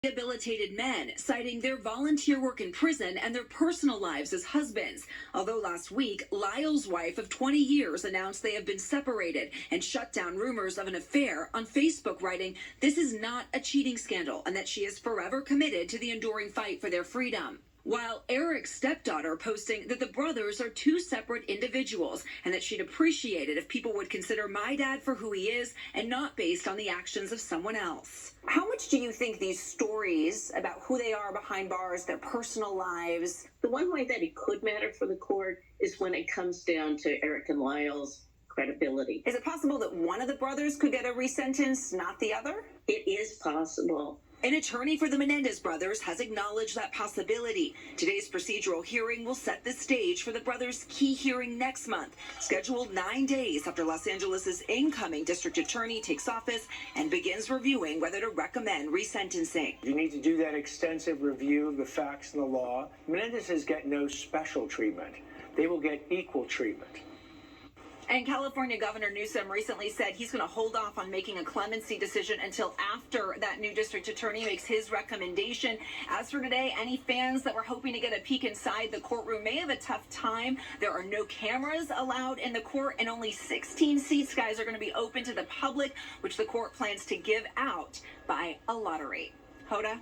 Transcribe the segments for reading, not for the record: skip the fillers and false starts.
Rehabilitated men, citing their volunteer work in prison and their personal lives as husbands. Although last week, Lyle's wife of 20 years announced they have been separated and shut down rumors of an affair on Facebook, writing, "This is not a cheating scandal," and that she is forever committed to the enduring fight for their freedom. While Eric's stepdaughter posting that the brothers are two separate individuals and that she'd appreciate it if people would consider my dad for who he is and not based on the actions of someone else. How much do you think these stories about who they are behind bars, their personal lives? The one way that it could matter for the court is when it comes down to Eric and Lyle's credibility. Is it possible that one of the brothers could get a resentence, not the other? It is possible. An attorney for the Menendez brothers has acknowledged that possibility. Today's procedural hearing will set the stage for the brothers' key hearing next month, scheduled 9 days after Los Angeles' incoming district attorney takes office and begins reviewing whether to recommend resentencing. You need to do that extensive review of the facts and the law. Menendez's get no special treatment. They will get equal treatment. And California Governor Newsom recently said he's going to hold off on making a clemency decision until after that new district attorney makes his recommendation. As for today, any fans that were hoping to get a peek inside the courtroom may have a tough time. There are no cameras allowed in the court, and only 16 seats, guys, are going to be open to the public, which the court plans to give out by a lottery. Hoda?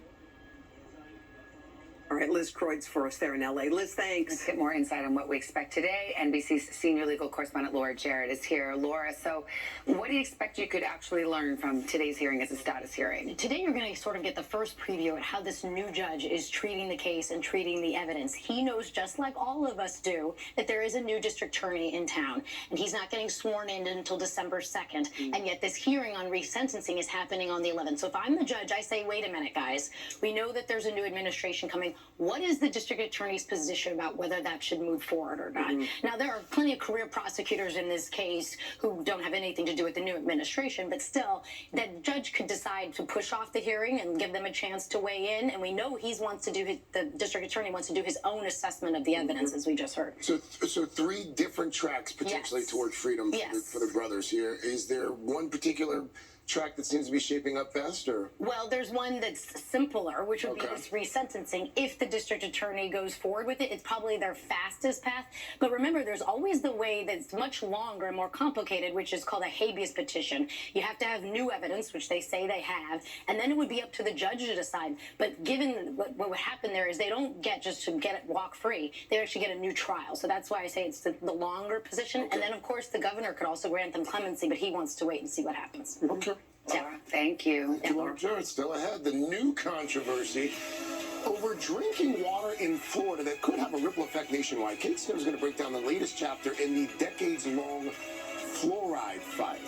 All right, Liz Croyd's for us there in L.A. Liz, thanks. Let's get more insight on what we expect today. NBC's senior legal correspondent Laura Jarrett is here. Laura, so what do you expect you could actually learn from today's hearing as a status hearing? Today you're going to sort of get the first preview at how this new judge is treating the case and treating the evidence. He knows, just like all of us do, that there is a new district attorney in town, and he's not getting sworn in until December 2nd, and yet this hearing on resentencing is happening on the 11th. So if I'm the judge, I say, wait a minute, guys. We know that there's a new administration coming. What is the district attorney's position about whether that should move forward or not? Now, there are plenty of career prosecutors in this case who don't have anything to do with the new administration, but still, that judge could decide to push off the hearing and give them a chance to weigh in. And we know the district attorney wants to do his own assessment of the evidence, as we just heard. So three different tracks potentially towards freedom for the brothers here. Is there one particular track that seems to be shaping up best, or? Well, there's one that's simpler, which would be this resentencing. If the district attorney goes forward with it, it's probably their fastest path. But remember, there's always the way that's much longer and more complicated, which is called a habeas petition. You have to have new evidence, which they say they have, and then it would be up to the judge to decide. But given what would happen there is they don't get just to get it walk free. They actually get a new trial. So that's why I say it's the longer position. And then, of course, the governor could also grant them clemency, but he wants to wait and see what happens. Okay. Laura, thank you. Laura Jarrett still ahead. The new controversy over drinking water in Florida that could have a ripple effect nationwide. Kate Snow is going to break down the latest chapter in the decades-long fluoride fight.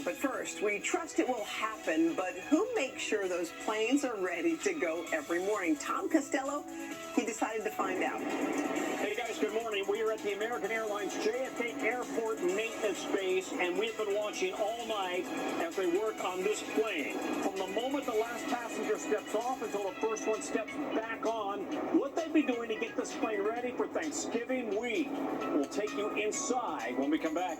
But first, we trust it will happen, but who makes sure those planes are ready to go every morning? Tom Costello, he decided to find out. Hey guys, good morning. We are at the American Airlines JFK Airport maintenance base, and we've been watching all night as they work on this plane. From the moment the last passenger steps off until the first one steps back on, what they've been doing to get this plane ready for Thanksgiving week. We'll take you inside when we come back.